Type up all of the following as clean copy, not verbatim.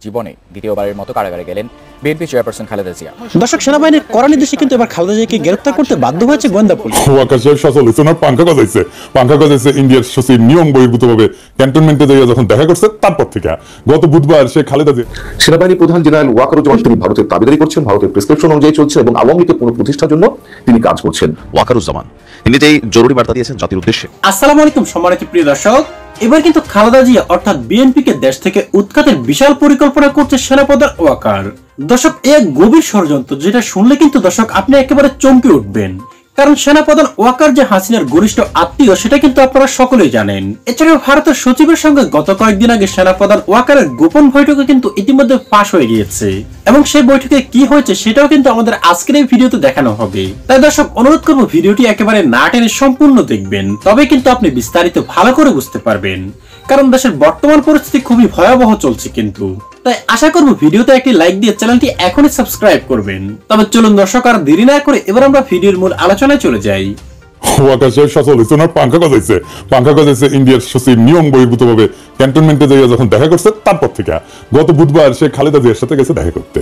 জীবনে দ্বিতীয়বারের মতো কারাগারে গেলেন বিএনপি চেয়ারপারসন খালেদা জিয়া। দর্শক, সেনাবাহিনীর কড়া নির্দেশে কিন্তু এবার খালেদা জিয়াকে গ্রেফতার করতে বাধ্য হয়েছে গোয়েন্দা পুলিশ। পাঙ্খা গজাইছে ইন্ডিয়ার সচিব নিয়ম বহির্ভূতভাবে ক্যান্টনমেন্টে যাইয়া যখন দেখা করছে তারপর থেকে গত বুধবার সে খালেদা জিয়া। সেনাবাহিনী প্রধান জেনারেল ওয়াকারুজ্জামান তিনি ভারতের দাবিদারি করছেন, ভারতের প্রেসক্রিপশন অনুযায়ী চলছে এবং আওয়ামী লীগের পুনঃপ্রতিষ্ঠার জন্য তিনি কাজ করছেন। ওয়াকারুজ্জামান হিন্দিতেই জরুরি বার্তা দিয়েছেন জাতির উদ্দেশ্যে। আসসালামু আলাইকুম সম্মানিত প্রিয় দর্শক, এবার কিন্তু খালেদা জিয়া অর্থাৎ বিএনপি কে দেশ থেকে উৎখাতের বিশাল পরিকল্পনা করছে সেনাপ্রধান ওয়াকার। দর্শক, এক গভীর ষড়যন্ত্র যেটা শুনলে কিন্তু দর্শক আপনি একেবারে চমকে উঠবেন, কারণ সেনাপ্রধান ওয়াকার যে হাসিনার ঘনিষ্ঠ আত্মীয় সেটা কিন্তু আপনারা সকলেই জানেন। এছাড়াও ভারতের সচিবের সঙ্গে গত কয়েকদিন আগে সেনাপ্রধান ওয়াকারের গোপন বৈঠকে কিন্তু ইতিমধ্যে ফাঁস হয়ে গিয়েছে এবং সেই বৈঠকে কি হয়েছে সেটাও কিন্তু আমাদের আজকের এই ভিডিওতে দেখানো হবে। তাই দর্শক, অনুরোধ করবো ভিডিওটি একেবারে না টেনে সম্পূর্ণ দেখবেন, তবে কিন্তু আপনি বিস্তারিত ভালো করে বুঝতে পারবেন, কারণ দেশের বর্তমান পরিস্থিতি খুবই ভয়াবহ চলছে কিন্তু। তাই আশা করব ভিডিওতে একটি লাইক দিয়ে চ্যানেলটি এখনই সাবস্ক্রাইব করবেন। তবে চলুন দর্শক, আর দেরি না করে এবার আমরা ভিডিওর মূল আলোচনায় চলে যাই। পাঙ্খা গজাইছে ইন্ডিয়ার সচিব নিয়ম বহির্ভূতভাবে ক্যান্টনমেন্টে যাইয়া যখন দেখা করছে তারপর থেকে গত বুধবার সে খালেদা জিয়ার সাথে গেছে দেখা করতে।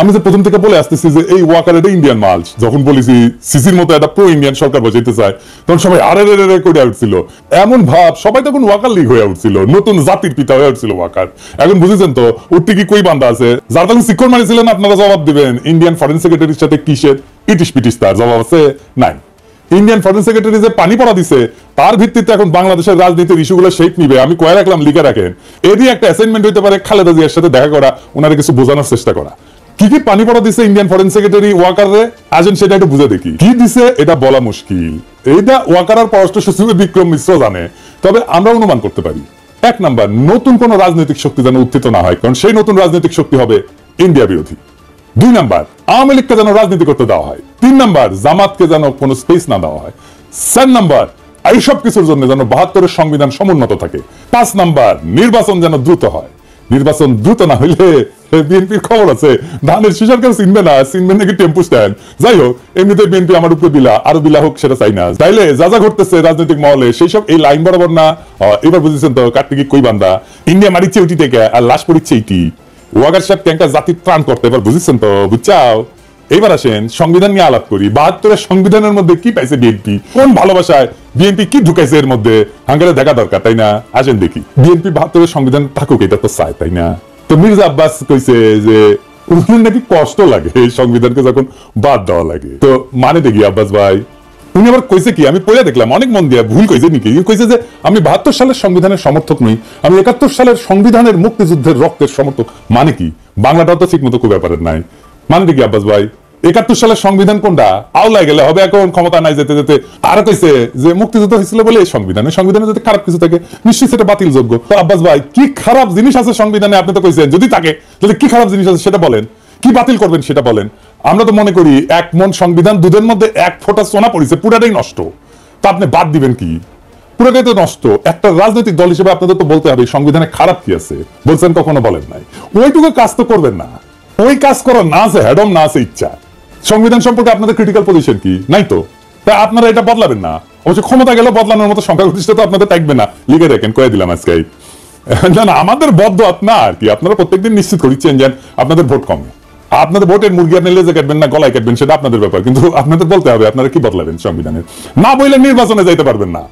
আমি যে প্রথম থেকে বলে আসতেছি যে এই ওয়াকার এটা ইন্ডিয়ান মাল, যখন বলেছি সিসির মতো একটা প্রো ইন্ডিয়ান সরকার বসাইতে চায় তখন সবাই আরে করে উঠছিল, এমন ভাব সবাই তখন ওয়াকার লীগ হয়ে উঠছিল, নতুন জাতির পিতা হয়ে উঠছিল ওয়াকার। এখন বুঝেছেন তো উঠতে কি কই বান্ধা আছে, যার তখন শিক্ষক মানিছিলেন আপনারা জবাব দিবেন ইন্ডিয়ান ফরেন সেক্রেটারির সাথে কিসের ইটিশ পিটিশ, তার জবাব আছে নাই। ইন্ডিয়ান ফরেন সেক্রেটারি যে পানি পড়া দিছে তার ভিত্তিতে এখন বাংলাদেশের রাজনীতির ইস্যুগুলো শেপ নিবে, আমি কয়ে রাখলাম লিখে রাখেন। এরই একটা অ্যাসাইনমেন্ট হইতে পারে খালেদা জিয়ার সাথে দেখা করা, ওনারা কিছু বোঝানোর চেষ্টা করা। কি কি পানি পড়া দিছে ইন্ডিয়ান ফরেন সেক্রেটারি ওয়াকারে আজেন সেটা একটু বুঝে দেখি। কি দিছে এটা বলা মুশকিল, এইটা ওয়াকার আর পররাষ্ট্র সচিব বিক্রম মিশ্র জানে, তবে আমরা অনুমান করতে পারি। এক নাম্বার, নতুন কোন রাজনৈতিক শক্তি যেন উত্থিত না হয়, কারণ সেই নতুন রাজনৈতিক শক্তি হবে ইন্ডিয়া বিরোধী। দুই নাম্বার, আওয়ামী লীগকে যেন রাজনীতি করতে দেওয়া হয়। তিন নাম্বার, জামাতকে যেন কোনো স্পেস না দেওয়া হয়। চার নাম্বার, এইসব কিছুর জন্য যেন ৭২-এর সংবিধান সমুন্নত থাকে। ৫ নাম্বার, নির্বাচন যেন দ্রুত হয়। নির্বাচন দ্রুত না হইলে বিএনপির খবর আছে ধানের শিশার কেউ চিনবে না, চিনবে নাকি টেম্পু স্ট্যান্ড। যাই হোক, এমনিতে বিএনপি আমার উপরে বিলা আরো বিলা হোক সেটা চাই না। তাইলে যা যা ঘটতেছে রাজনৈতিক মহলে সেই সব এই লাইন বরাবর না। এবার বুঝেছেন তো কাটতে কই বান্দা, ইন্ডিয়া মারিচ্ছে ওইটি থেকে আর লাশ পড়িচ্ছে এইটি। ওয়াগার সাহেব ট্যাঙ্কা জাতির ত্রাণ করতে, এবার বুঝেছেন তো, বুঝছাও। এইবার আসেন সংবিধান নিয়ে আলাপ করি। ৭২-এর সংবিধানের মধ্যে কি পাইছে বিএনপি, কোন ভালোবাসায় বিএনপি কি ঢুকাইছে এর মধ্যে, হাঙ্গারে দেখা দরকার, তাই না? আসেন দেখি। বিএনপি ৭২-এর সংবিধান থাকুক, এটা তো চায়, তাই না? তো মির্জা আব্বাস কইছে যে উনি নাকি কষ্ট লাগে এই সংবিধানকে যখন বাদ দেওয়া লাগে। তো মানে দেখি আব্বাস ভাই উনি আবার কইছে কি, আমি পড়ে দেখলাম অনেক মন দিয়া, ভুল কইছে নাকি? কইছে যে আমি ৭২ সালের সংবিধানের সমর্থক নই, আমি ৭১ সালের সংবিধানের মুক্তিযুদ্ধের রক্তের সমর্থক। মানে কি, বাংলাটাও তো ঠিক মতো খুব ব্যাপারের নাই। মানে দেখি আব্বাস ভাই ৭১ সালের সংবিধান কোনটা আওলায় গেলে হবে, এখন ক্ষমতা নাই যেতে যেতে। আর কইছে যে মুক্তিযুদ্ধ হয়েছিল বলে এই সংবিধানে যদি খারাপ কিছু থাকে নিশ্চয়ই সেটা বাতিল যোগ্য। তো আব্বাস ভাই কি খারাপ জিনিস আছে সংবিধানে আপনি তো কইছেন, যদি থাকে তাহলে কি খারাপ জিনিস আছে সেটা বলেন, কি বাতিল করবেন সেটা বলেন। আমরা তো মনে করি এক মন সংবিধান, দুধের মধ্যে এক ফোঁটা সোনা পড়েছে, পুরাটাই নষ্ট, তা আপনি বাদ দিবেন কি? পুরোটাই তো নষ্ট। একটা রাজনৈতিক দল হিসেবে আপনাদের তো বলতে হবে সংবিধানে খারাপ কি আছে, বলছেন কখনো বলেন নাই। ওইটুকু কাজ তো করবেন না, ওই কাজ করার না আছে হ্যাডম, না আছে ইচ্ছা। সংবিধান সম্পর্কে আপনাদের ক্রিটিক্যাল পজিশন কি নাই তো, তাই আপনারা এটা বদলাবেন না। অবশ্য ক্ষমতা গেলে বদলানোর মতো সংখ্যাগরিষ্ঠতা তো আপনাদের থাকবে না, লিখে দেখেন, কয়ে দিলাম আজকে। না আমাদের বদ্ধ না আর কি, আপনারা প্রত্যেকদিন নিশ্চিত করিচ্ছেন যে আপনাদের ভোট কমে। আপনাদের ভোটের মুরগি আপনি লেজে কাটবেন না গলায় কাটবেন সেটা আপনাদের ব্যাপার, কিন্তু আপনাদের বলতে হবে আপনারা কি বদলাবেন সংবিধানের। না বললে নির্বাচনে যাইতে পারবেন না।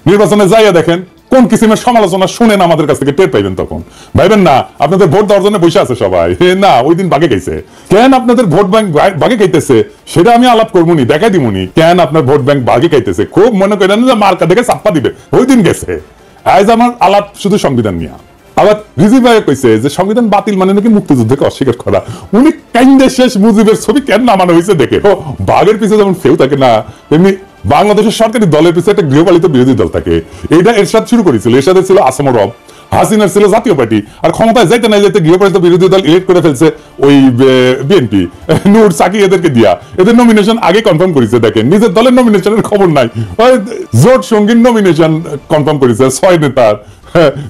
নির্বাচনে যাইয়া দেখেন কোন কিসিমের সমালোচনা শুনেন আমাদের কাছ থেকে টের পাইবেন, তখন ভাইবেন না আপনাদের ভোট দেওয়ার জন্য বসে আছে সবাই। না ওই দিন বাগে খাইছে কেন, আপনাদের ভোট ব্যাংক বাগে খাইতেছে সেটা আমি আলাপ করবনি, দেখাই দিবনি কেন আপনার ভোট ব্যাংক বাগে খাইতেছে। খুব মনে করেন যে মার্কা দেখে চাপ্পা দিবে, ওই দিন গেছে। আজ আমার আলাপ শুধু সংবিধান নিয়ে। আবার রিজি ভাই কইছে যে সংবিধান বাতিল মানে নাকি মুক্তিযুদ্ধকে অস্বীকার করা। উনি কাইন্ডে শেষ মুজিবের ছবি কেন নামানো হয়েছে দেখে, ও বাঘের পিছনে যেমন ফেউ থাকে না, তেমনি বাংলাদেশের সরকারি দলের পিছনে একটা গৃহপালিত বিরোধী দল থাকে। এইটা এরশাদ শুরু করেছিল, এরশাদের ছিল আসাম রব, হাসিনার ছিল জাতীয় পার্টি, আর ক্ষমতায় যাইতে না যাইতে গৃহপালিত বিরোধী দল ইলেক্ট করে ফেলছে ওই বিএনপি, নূর সাকি এদেরকে দিয়া। এদের নমিনেশন আগে কনফার্ম করেছে, দেখেন নিজের দলের নমিনেশনের খবর নাই, জোট সঙ্গীর নমিনেশন কনফার্ম করেছে ৬ নেতার।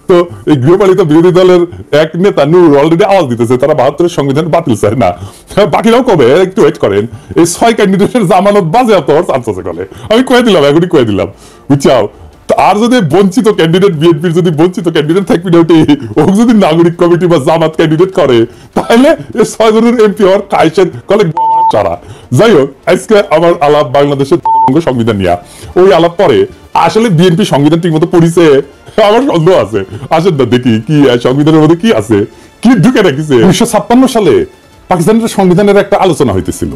তো এই গৃহপালিত বিরোধী দলের এক নেতা নূর অলরেডি আওয়াজ দিতেছে তারা ৭২-এর সংবিধান বাতিল চায় না। বাকিরাও কবে একটু ওয়েট করেন, এই ৬ ক্যান্ডিডেটের জামানত বাজেয়াপ্ত হওয়ার চান্স আছে। আমি কয়ে দিলাম, এখনই কয়ে দিলাম, বুঝছাও। আর যদি বঞ্চিত ক্যান্ডিডেট বিএনপির যদি বঞ্চিত ক্যান্ডিডেট থাকবি না ওটি ও যদি নাগরিক কমিটি বা জামাত ক্যান্ডিডেট করে তাহলে 6 জনের এমপি হওয়ার কায়েসের কলে চারা। যাই হোক, আজকে আমার আলাপ বাংলাদেশের সংবিধান নিয়ে, ওই আলাপ পরে আসলে বিএনপি সংবিধান ঠিক মতো পড়িছে আমার সন্দেহ আছে। আসেন না দেখি কি সংবিধানের মধ্যে কি আছে, কি ঢুকে রাখিছে। 1956 সালে পাকিস্তানের সংবিধানের একটা আলোচনা হইতেছিল,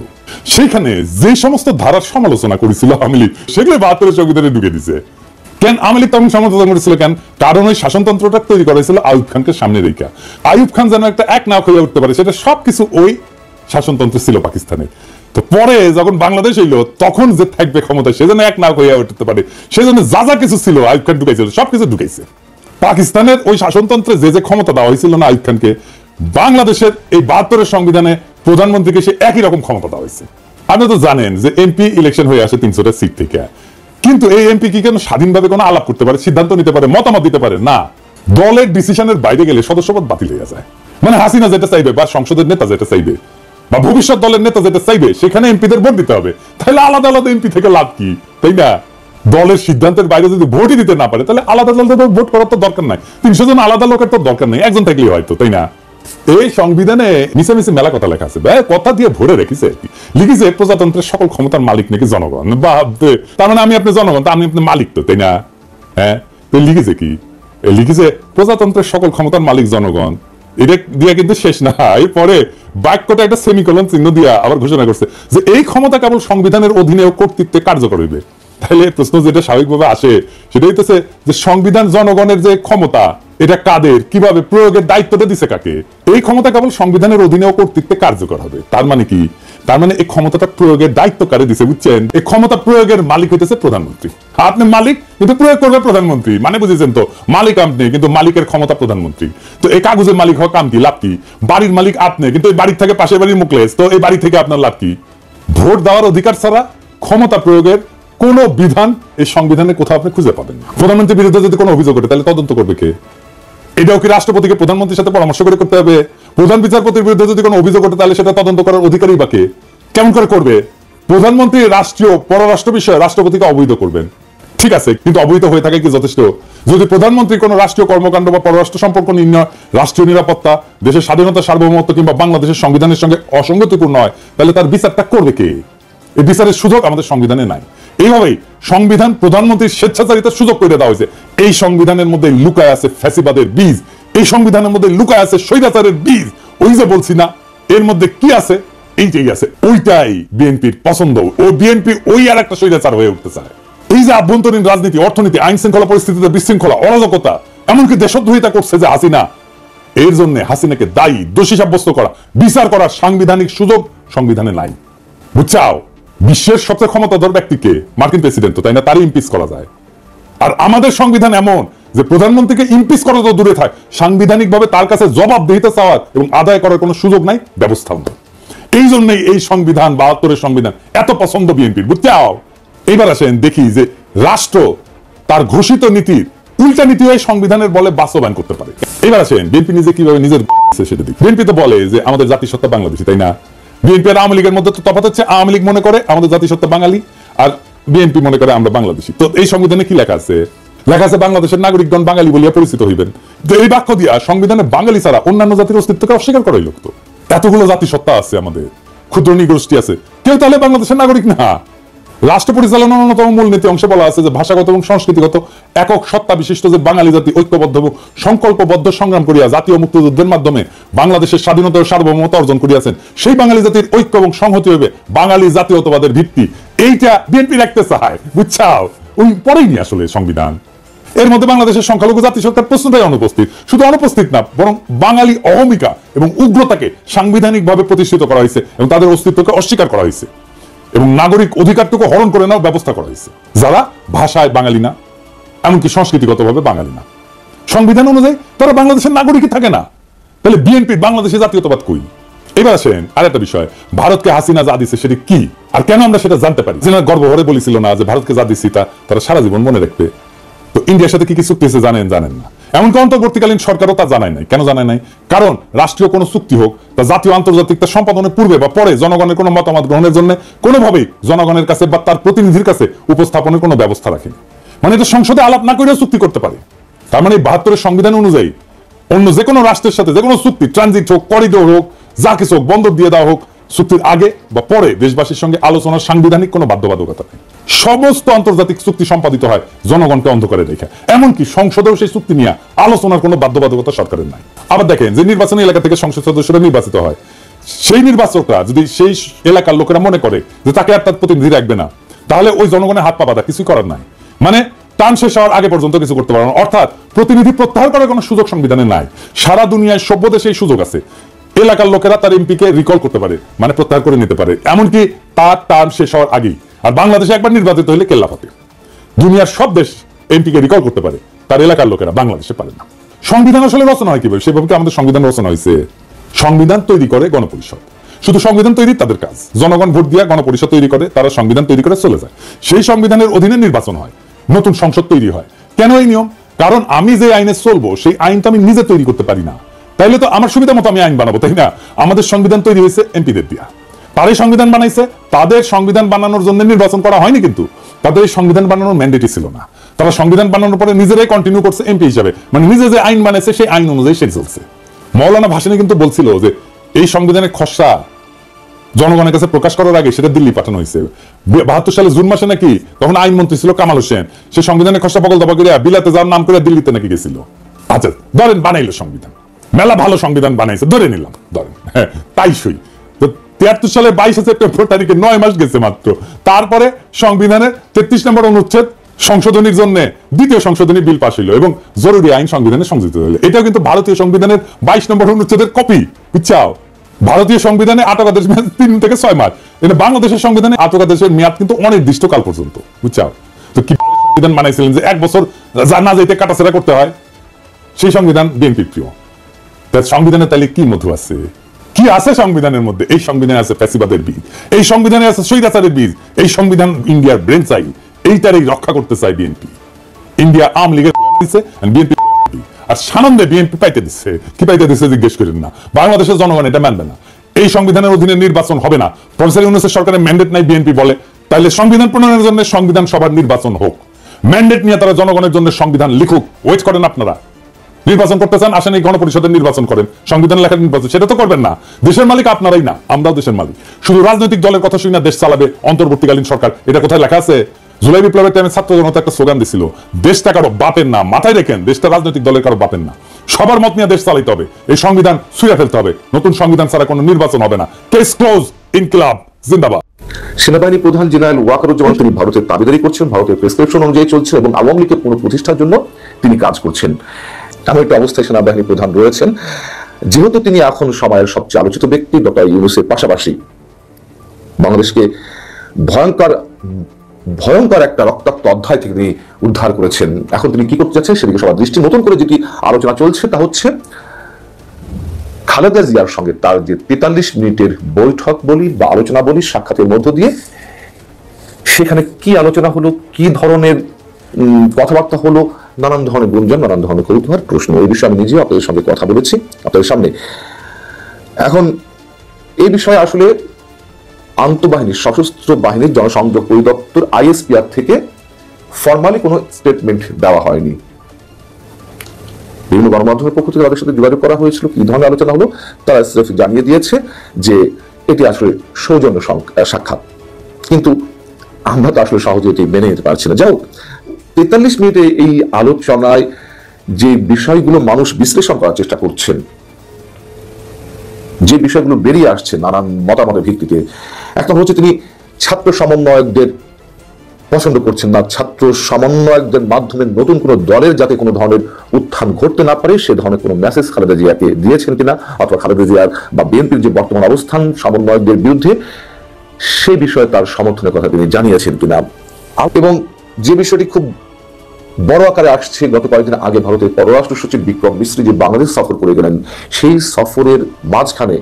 সেখানে যে সমস্ত ধারার সমালোচনা করেছিল আওয়ামী লীগ সেগুলো 72 সংবিধানে ঢুকে দিছে। কেন আওয়ামী লীগ তখন সমালোচনা করেছিল কেন? কারণ ওই শাসনতন্ত্রটা তৈরি করা হয়েছিল আইয়ুব খানকে সামনে রেখে। আইয়ুব খান যেন একটা এক নাক হয়ে উঠতে পারে, সেটা সবকিছু ওই শাসনতন্ত্র ছিল পাকিস্তানে। তো পরে যখন বাংলাদেশ হইলো তখন যে থাকবে ক্ষমতা সেজন্য এক নাক হয়ে উঠতে পারে, সেজন্য যা যা কিছু ছিল আইয়ুব খান ঢুকাইছিল, সবকিছু ঢুকাইছে। পাকিস্তানের ওই শাসনতন্ত্রে যে ক্ষমতা দেওয়া হয়েছিল না আইয়ুব খানকে, বাংলাদেশের এই 72 সংবিধানে প্রধানমন্ত্রীকে সে একই রকম ক্ষমতা দেওয়া হয়েছে। আপনি তো জানেন যে এমপি ইলেকশন হয়ে আসে 300টা সিট থেকে, কিন্তু এই এমপি কি কেন স্বাধীনভাবে কোনো আলাপ করতে পারে, সিদ্ধান্ত নিতে পারে, মতামত দিতে পারে না? দলের ডিসিশনের বাইরে গেলে সদস্যপদ বাতিল হয়ে যায়। মানে হাসিনা যেটা চাইবে বা সংসদের নেতা যেটা চাইবে বা ভবিষ্যৎ দলের নেতা যেটা চাইবে সেখানে এমপিদের ভোট দিতে হবে। তাহলে আলাদা আলাদা এমপি থেকে লাভ কি, তাই না? দলের সিদ্ধান্তের বাইরে যদি ভোটই দিতে না পারে তাহলে আলাদা আলাদা ভোট করার তো দরকার নাই। 300 জন আলাদা লোকের তো দরকার নেই, একজন থাকলেই হয়তো, তাই না? এই সংবিধানে মিশামিশি মেলা কথা লেখা আছে, কথা দিয়ে ভরে রেখেছে। লিখেছে প্রজাতন্ত্রের সকল ক্ষমতার মালিক নাকি জনগণ। তার মানে আমি আপনি জনগণ, তা আমি আপনি মালিক তো, তাই না? হ্যাঁ, তো লিখেছে কি? লিখেছে প্রজাতন্ত্রের সকল ক্ষমতার মালিক জনগণ। এটা দিয়া কিন্তু শেষ না, এরপরে বাক্যটা একটা সেমিকোলন চিহ্ন দিয়া আবার ঘোষণা করছে যে এই ক্ষমতা কেবল সংবিধানের অধীনে ও কর্তৃত্বে কার্যকর হইবে। তাহলে প্রশ্ন যেটা স্বাভাবিকভাবে আসে সেটা হইতেছে যে সংবিধান জনগণের যে ক্ষমতা, এটা কাদের, কিভাবে প্রয়োগের দায়িত্বটা দিছে কাকে? এই ক্ষমতা কেবল সংবিধানের অধীনে ও কর্তৃত্বে কার্যকর হবে। তার মানে কি? তার মানে এই ক্ষমতাটা প্রয়োগের দায়িত্ব কারে দিছে বুঝছেন? এই ক্ষমতা প্রয়োগের মালিক হইতেছে প্রধানমন্ত্রী। আপনি মালিক কিন্তু প্রয়োগ করবে প্রধানমন্ত্রী, মানে বুঝেছেন তো? মালিক আপনি কিন্তু মালিকের ক্ষমতা প্রধানমন্ত্রী। তো এই কাগজের মালিক হওয়া কাম কি, লাভ কি? বাড়ির মালিক আপনি কিন্তু এই বাড়ির থেকে পাশের বাড়ির মুখলেস, তো এই বাড়ি থেকে আপনার লাভ কি? ভোট দেওয়ার অধিকার ছাড়া ক্ষমতা প্রয়োগের কোন বিধান এই সংবিধানে কোথাও আপনি খুঁজে পাবেন না। প্রধানমন্ত্রীর বিরুদ্ধে যদি কোনো অভিযোগ ওঠে তাহলে তদন্ত করবে কে? এটাও কি রাষ্ট্রপতিকে প্রধানমন্ত্রীর সাথে পরামর্শ করে করতে হবে? প্রধান বিচারপতির বিরুদ্ধে যদি কোনো অভিযোগ ওঠে তাহলে সেটা তদন্ত করার অধিকারী বা কে? কেমন করে করবে? প্রধানমন্ত্রী রাষ্ট্রীয় পররাষ্ট্র বিষয়ে রাষ্ট্রপতিকে অবহিত করবেন, ঠিক আছে, কিন্তু অবহিত হয়ে থাকে কি যথেষ্ট? যদি প্রধানমন্ত্রী কোনো রাষ্ট্রীয় কর্মকাণ্ড বা পররাষ্ট্র সম্পর্ক নির্ণয়, রাষ্ট্রীয় নিরাপত্তা, দেশের স্বাধীনতা, সার্বভৌমত্ব কিংবা বাংলাদেশের সংবিধানের সঙ্গে অসঙ্গতিপূর্ণ হয় তাহলে তার বিচারটা করবে কে? এই বিচারের সুযোগ আমাদের সংবিধানে নাই। এইভাবেই সংবিধান প্রধানমন্ত্রীর স্বেচ্ছাচারিতার সুযোগ করে দেওয়া হয়েছে। এই সংবিধানের মধ্যে লুকায় আছে ফ্যাসিবাদের বীজ, এই সংবিধানের মধ্যে লুকায় আছে স্বৈরাচারের বীজ। ওই যে বলছি না, এর মধ্যে কি আছে? এইটাই আছে, ওইটাই বিএনপির পছন্দ। ও বিএনপি ওই আর একটা স্বৈরাচার হয়ে উঠতে চায়। এই যে আভ্যন্তরীণ রাজনীতি, অর্থনীতি, আইন শৃঙ্খলা পরিস্থিতিতে বিশৃঙ্খলা, অরাজকতা, এমনকি দেশদ্রোহিতা করছে যে হাসিনা, এর জন্য হাসিনাকে দায়ী দোষী সাব্যস্ত করা, বিচার করার সাংবিধানিক সুযোগ সংবিধানে নাই। বুঝছাও? বিশ্বের সবচেয়ে ক্ষমতাধর ব্যক্তিকে মার্কিন প্রেসিডেন্ট, তাই না? তারই ইমপিচ করা যায়। আর আমাদের সংবিধান এমন যে প্রধানমন্ত্রীকে ইমপিচ করা তো দূরে থাক, সাংবিধানিক ভাবে তার কাছে জবাবদিহিতা চাওয়ার এবং আদায় করার কোনো সুযোগ নাই, ব্যবস্থাও নেই। এই জন্যই এই সংবিধান 72 সংবিধান এত পছন্দ বিএনপির। বুঝছাও? এইবার আসেন দেখি যে রাষ্ট্র তার ঘোষিত নীতির উল্টা নীতি এই সংবিধানের বলে বাস্তবায়ন করতে পারে। এবার আসেন বিএনপি নিজে কিভাবে নিজের সেটা দেখি। বিএনপি তো বলে যে আমাদের জাতিসত্তা বাংলাদেশী, তাই না? বিএনপি আর আওয়ামী লীগের মধ্যে তো তফাৎ হচ্ছে, আওয়ামী লীগ মনে করে আমাদের জাতিসত্তা বাঙালি আর বিএনপি মনে করে আমরা বাংলাদেশী। তো এই সংবিধানে কি লেখা আছে? লেখা আছে বাংলাদেশের নাগরিকগণ বাঙালি বলিয়া পরিচিত হইবেন। তো এই বাক্য দিয়া সংবিধানে বাঙালি ছাড়া অন্যান্য জাতির অস্তিত্বকে অস্বীকার করাই লোক। তো এতগুলো জাতিসত্তা আছে, আমাদের ক্ষুদ্র নৃগোষ্ঠী আছে, কেউ তাহলে বাংলাদেশের নাগরিক না। রাষ্ট্র পরিচালনার অন্যতম মূলনীতি অংশে বলা আছে যে ভাষাগত এবং সংস্কৃতিগত একক সত্তা বিশিষ্ট যে বাঙালি জাতি ঐক্যবদ্ধ এবং সংকল্পবদ্ধ সংগ্রাম করিয়া জাতীয় মুক্তিযুদ্ধের মাধ্যমে বাংলাদেশের স্বাধীনতা ও সার্বভৌমত্ব অর্জন করিয়াছেন, সেই বাঙালি জাতির ঐক্য এবং সংহতি হইবে বাঙালি জাতীয়তাবাদের ভিত্তি। এইটা বিএনপি রাখতে চায়। বুঝছাও? ওই পরেই নি আসলে সংবিধান। এর মধ্যে বাংলাদেশের সংখ্যালঘু জাতি সরকার প্রশ্নটাই অনুপস্থিত। শুধু অনুপস্থিত না, বরং বাঙালি অহমিকা এবং উগ্রতাকে সাংবিধানিকভাবে প্রতিষ্ঠিত করা হয়েছে এবং তাদের অস্তিত্বকে অস্বীকার করা হয়েছে এবং নাগরিক অধিকারটুকু হরণ করে নেওয়ার ব্যবস্থা করা হয়েছে যারা ভাষায় বাঙালি না, এমনকি সংস্কৃতিগতভাবে বাঙালি না। সংবিধান অনুযায়ী তারা বাংলাদেশের নাগরিকই থাকে না। তাহলে বিএনপি বাংলাদেশের জাতীয়তাবাদ কই? এবার আসেন আরেকটা বিষয়, ভারতকে হাসিনা যা দিচ্ছে সেটা কি আর কেন আমরা সেটা জানতে পারি? হাসিনা গর্বভরে বলেছিল না যে ভারতকে যা দিচ্ছি তা তারা সারা জীবন মনে রাখবে। তো ইন্ডিয়ার সাথে কি কি চুক্তি হয়েছে জানেন না? এমনকি অন্তর্বর্তীকালীন সরকারও তা জানায় নাই। কেন জানায় নাই? কারণ রাষ্ট্রীয় কোনো চুক্তি হোক তা জাতীয় আন্তর্জাতিক তা সম্পাদনের পূর্বে বা পরে জনগণের কোনো মতামত গ্রহণের জন্য কোনোভাবেই জনগণের কাছে বা তার প্রতিনিধির কাছে উপস্থাপনের কোনো ব্যবস্থা রাখেনি। মানে এটা সংসদে আলাপ না করেও চুক্তি করতে পারে। তার মানে 72-এর সংবিধান অনুযায়ী অন্য যে কোনো রাষ্ট্রের সাথে যে কোনো চুক্তি, ট্রানজিট হোক, করিডোর হোক, যা কিছু হোক, বন্দর দিয়ে দেওয়া হোক, চুক্তির আগে বা পরে দেশবাসীর সঙ্গে আলোচনার সাংবিধানিক কোনো বাধ্যবাধকতা নেই। সমস্ত আন্তর্জাতিক চুক্তি সম্পাদিত হয় জনগণকে অন্ধকারে রেখে, এমনকি সংসদেও সেই চুক্তি নিয়ে আলোচনার কোনো বাধ্যবাধকতা সরকারের নাই। আবার দেখেন যে নির্বাচনী এলাকা থেকে সংসদ সদস্যরা নির্বাচিত হয়, সেই নির্বাচকরা যদি সেই এলাকার লোকেরা মনে করে যে তাকে আর তার প্রতিনিধি রাখবে না, তাহলে ওই জনগণের হাত পা বাঁধা, কিছুই করার নাই। মানে টান শেষ হওয়ার আগে পর্যন্ত কিছু করতে পারবে না। অর্থাৎ প্রতিনিধি প্রত্যাহার করার কোনো সুযোগ সংবিধানে নাই। সারা দুনিয়ায় সভ্য দেশে এই সুযোগ আছে। এলাকার লোকেরা তার এমপিকে রিকল করতে পারে, মানে প্রত্যাহার করে নিতে পারে, এমনকি তার টার্ম শেষ হওয়ার আগেই। আর বাংলাদেশে একবার নির্বাচিত হলে কেল্লাফাতে। দুনিয়ার সব দেশ এমপিকে রিকল করতে পারে, তার এলাকার লোকেরা, বাংলাদেশে পারে না। সংবিধান আসলে রচনা হয় কিভাবে? সেভাবে আমাদের সংবিধান রচনা হয়েছে। সংবিধান তৈরি করে গণপরিষদ, শুধু সংবিধান তৈরি তাদের কাজ। জনগণ ভোট দিয়ে গণপরিষদ তৈরি করে, তারা সংবিধান তৈরি করে চলে যায়। সেই সংবিধানের অধীনে নির্বাচন হয়, নতুন সংসদ তৈরি হয়। কেন এই নিয়ম? কারণ আমি যে আইনে চলবো সেই আইনটা আমি নিজে তৈরি করতে পারি না। তাইলে তো আমার সুবিধা মতো আমি আইন বানাবো, তাই না? আমাদের সংবিধান তৈরি হয়েছে এমপিদের দিয়া, তারাই সংবিধান বানাইছে। তাদের সংবিধান বানানোর জন্য নির্বাচন করা হয়নি, কিন্তু তাদের এই সংবিধান বানানোর ম্যান্ডেটই ছিল না। তারা সংবিধান বানানোর পরে নিজেরাই কন্টিনিউ করছে এমপি হিসাবে, মানে নিজে যে আইন বানাইছে সেই আইন অনুযায়ী সে চলছে। মৌলানা ভাসানী কিন্তু বলছিল যে এই সংবিধানের খসড়া জনগণের কাছে প্রকাশ করার আগে সেটা দিল্লি পাঠানো হয়েছে। 72 সালে জুন মাসে নাকি তখন আইনমন্ত্রী ছিল কামাল হোসেন, সে সংবিধানের খসড়া পকল দবা করে বিলাতে যাওয়ার নাম করে দিল্লিতে নাকি গেছিল। আচ্ছা ধরেন বানাইলো সংবিধান, মেলা ভালো সংবিধান বানাইছে, ধরে নিলাম, ধরেন তাই সই। তো 73 সালে 22 সেপ্টেম্বর তারিখে 9 মাস গেছে মাত্র। তারপরে সংবিধানের 33 নম্বর অনুচ্ছেদ সংশোধনীর জন্য দ্বিতীয় সংশোধনী বিল পাশ হইল এবং জরুরি আইন সংবিধানে সংযুক্ত হইল। এটাও কিন্তু ভারতীয় সংবিধানের 22 নম্বর অনুচ্ছেদের কপি, বুঝছাও? ভারতীয় সংবিধানে আটকাদেশ মেয়াদ 3 থেকে 6 মাস, কিন্তু বাংলাদেশের সংবিধানে আটকাদেশের মেয়াদ কিন্তু অনির্দিষ্ট কাল পর্যন্ত, বুঝছাও? তো কি সংবিধান বানাইছিলেন যে 1 বছর না যাইতে কাটাছেড়া করতে হয়? সেই সংবিধান বিএনপি প্রিয়। সংবিধানে তাহলে কি মধু আছে? কি আছে সংবিধানের মধ্যে? এই সংবিধানে আছে ফ্যাসিবাদের বীজ, এই সংবিধানে আছে স্বৈরাচারের বীজ। এই সংবিধান ইন্ডিয়ার ব্রেন চাই, এইটারই রক্ষা করতে চায় বিএনপি। ইন্ডিয়া আওয়ামী লীগের দিচ্ছে, বিএনপি আর সানন্দে বিএনপি পাইতে দিচ্ছে। কি পাইতে দিচ্ছে জিজ্ঞেস করেন না, বাংলাদেশের জনগণ এটা মানবে না। এই সংবিধানের অধীনে নির্বাচন হবে না। প্রফেসর ইউনূসের সরকারের ম্যান্ডেট নাই, বিএনপি বলে তাইলে সংবিধান প্রণয়নের জন্য সংবিধান সভার নির্বাচন হোক। ম্যান্ডেট নিয়ে তারা জনগণের জন্য সংবিধান লিখুক। ওয়েট করেন আপনারা। নির্বাচন করতে চান, আসেন এই গণপরিষদের নির্বাচন করেন, সংবিধান লেখার নির্বাচন সেটা তো করবেন না। দেশের মালিক আপনারাই না, আমরাও দেশের মালিক। শুধু রাজনৈতিক দলের কথা শুনে দেশ চালাবে অন্তর্বর্তীকালীন সরকার, এটা কোথায় লেখা আছে? জুলাই বিপ্লবের টাইমে ছাত্র জনতা একটা স্লোগান দিছিল, দেশটা কারো বাপের না। মাথায় রেখেন, দেশটা রাজনৈতিক দলের কারো বাপের না। সবার মত নিয়ে দেশ চালাইতে হবে। এই সংবিধান ছুঁড়ে ফেলতে হবে। নতুন সংবিধান ছাড়া কোনো নির্বাচন হবে না। কেস ক্লোজ, ইনকিলাব জিন্দাবাদ। সেনাবাহিনী প্রধান জেনারেল ওয়াকারুজ্জামান তিনি ভারতের দাবিদারি করছেন, ভারতের প্রেসক্রিপশন অনুযায়ী চলছেন এবং আওয়ামী লীগের পুনঃপ্রতিষ্ঠার জন্য তিনি কাজ করছেন। এমন একটা অবস্থায় সেনাবাহিনী প্রধান রয়েছেন। যেহেতু তিনি এখন সময়ের সবচেয়ে আলোচিত ব্যক্তি, ডক্টর ইউনূসের পাশাপাশি বাংলাদেশকে ভয়ঙ্কর একটা রক্তাক্ত অধ্যায় থেকে তিনি উদ্ধার করেছেন। এখন তিনি কি করতে যাচ্ছেন সেদিকে সবার দৃষ্টি। নতুন করে যেটি আলোচনা চলছে তা হচ্ছে খালেদা জিয়ার সঙ্গে তার যে 43 মিনিটের বৈঠক বলি বা আলোচনা বলি, সাক্ষাতের মধ্য দিয়ে সেখানে কি আলোচনা হলো, কি ধরনের কথাবার্তা হলো, নানান ধরনের গুঞ্জন, নানান ধরনের কৌতূহল প্রশ্ন। এই বিষয়ে আমি নিজেও আপনাদের সঙ্গে কথা বলেছি আপনাদের সামনে। এখন এই বিষয়ে আসলে আন্তঃবাহিনী সশস্ত্র বাহিনীর জনসংযোগ পরিদপ্তর আইএসপিআর থেকে ফরমালি কোনো স্টেটমেন্ট দেওয়া হয়নি। বিভিন্ন গণমাধ্যমের পক্ষ থেকে তাদের সাথে যোগাযোগ করা হয়েছিল, কি ধরনের আলোচনা হলো তারা সিরেফ জানিয়ে দিয়েছে যে এটি আসলে সৌজন্য সাক্ষাৎ। কিন্তু আমরা তো আসলে সহজে এটি মেনে নিতে পারছি না। যাই হোক, 43 মিনিটে এই আলোচনায় যে বিষয়গুলো মানুষ বিশ্লেষণ করার চেষ্টা করছেন, যে বিষয়গুলো বেরিয়ে আসছে নানান মতামতের ভিত্তিতে, একটা হচ্ছে তিনি ছাত্র সমন্বয়কদের পছন্দ করছেন না। ছাত্র সমন্বয়কদের মাধ্যমে নতুন কোনো দলের যাতে কোনো ধরনের উত্থান ঘটতে না পারে সে ধরনের কোনো মেসেজ খালেদা জিয়াকে দিয়েছেন কিনা, অথবা খালেদা জিয়ার বা বিএনপির যে বর্তমান অবস্থান সমন্বয়কদের বিরুদ্ধে সেই বিষয়ে তার সমর্থনের কথা তিনি জানিয়েছেন কিনা। এবং যে বিষয়টি খুব বড় আকারে আসছে, গত কয়েকদিন আগে ভারতের পররাষ্ট্র সচিব বিক্রম মিশ্রি যে বাংলাদেশ সফর করে গেলেন, সেই সফরের মাঝখানে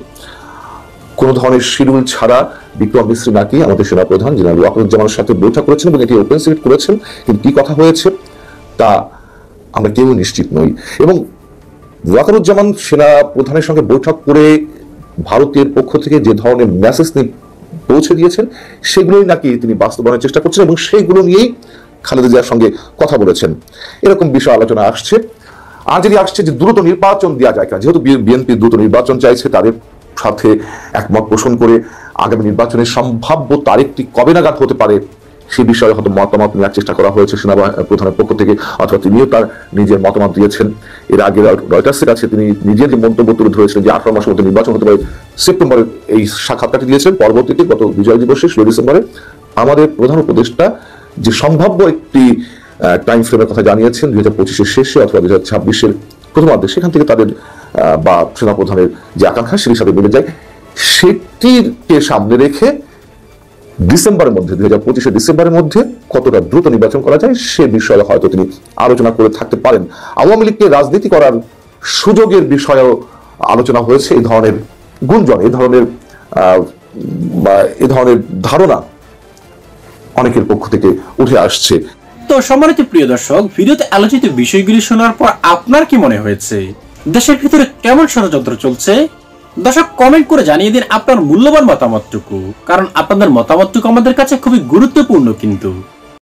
কোন ধরনের শিডিউল ছাড়া বিক্রম মিশ্রি নাকি আমাদের সেনাপ্রধান জেনারেল ওয়াকারুজ্জামানের সাথে বৈঠক করেছেন এবং এটি ওপেন সিক্রেট করেছেন। কিন্তু কি কথা হয়েছে তা আমরা কেউ নিশ্চিত নই। এবং ওয়াকারুজ্জামান সেনা প্রধানের সঙ্গে বৈঠক করে ভারতের পক্ষ থেকে যে ধরনের মেসেজ তিনি পৌঁছে দিয়েছেন সেগুলোই নাকি তিনি বাস্তবায়নের চেষ্টা করছেন এবং সেইগুলো নিয়েই খালেদা জিয়ার সঙ্গে কথা বলেছেন, এরকম বিষয় আলোচনা আসছে। আর যদি আসছে যে দ্রুত নির্বাচন দেওয়া যায় কিনা, যেহেতু বিএনপি দ্রুত নির্বাচন চাইছে, তাদের সাথে একমত পোষণ করে আগামী নির্বাচনের সম্ভাব্য তারিখটি কবে নাগাদ হতে পারে সে বিষয়ে হয়তো মতামত নেওয়ার চেষ্টা করা হয়েছে সেনাপ্রধানের পক্ষ থেকে, অথবা তিনিও তার নিজের মতামত দিয়েছেন। এর আগে রয়টার্সের কাছে তিনি নিজের যে মন্তব্য তুলে ধরেছিলেন যে 18 মাসের মধ্যে নির্বাচন হতে পারে, সেপ্টেম্বরে এই সাক্ষাৎকারটি দিয়েছেন। পরবর্তীতে গত বিজয় দিবসে 16 ডিসেম্বরে আমাদের প্রধান উপদেষ্টা যে সম্ভাব্য একটি টাইম ফ্রেমের কথা জানিয়েছেন 2025-এর শেষে অথবা 2026-এর প্রথমার্ধে, সেখান থেকে তাদের বা সেনাপ্রধানের যে আকাঙ্ক্ষা সেটির সাথে মিলে যায়, সেটিকে সামনে রেখে ডিসেম্বরের মধ্যে 2025-এর ডিসেম্বরের মধ্যে কতটা দ্রুত নির্বাচন করা যায় সে বিষয়ে হয়তো তিনি আলোচনা করে থাকতে পারেন। আওয়ামী লীগকে রাজনীতি করার সুযোগের বিষয়েও আলোচনা হয়েছে। এই ধরনের গুঞ্জন, এই ধরনের ধারণা অনেকের পক্ষ থেকে উঠে আসছে। তো সম্মানিত প্রিয় দর্শক, ভিডিওতে আলোচিত বিষয়গুলি শোনার পর আপনার কি মনে হয়েছে? দেশের ভিতরে কেমন ষড়যন্ত্র চলছে? দর্শক কমেন্ট করে জানিয়ে দিন আপনার মূল্যবান মতামতটুকু, কারণ আপনাদের মতামতটুকু আমাদের কাছে খুবই গুরুত্বপূর্ণ। কিন্তু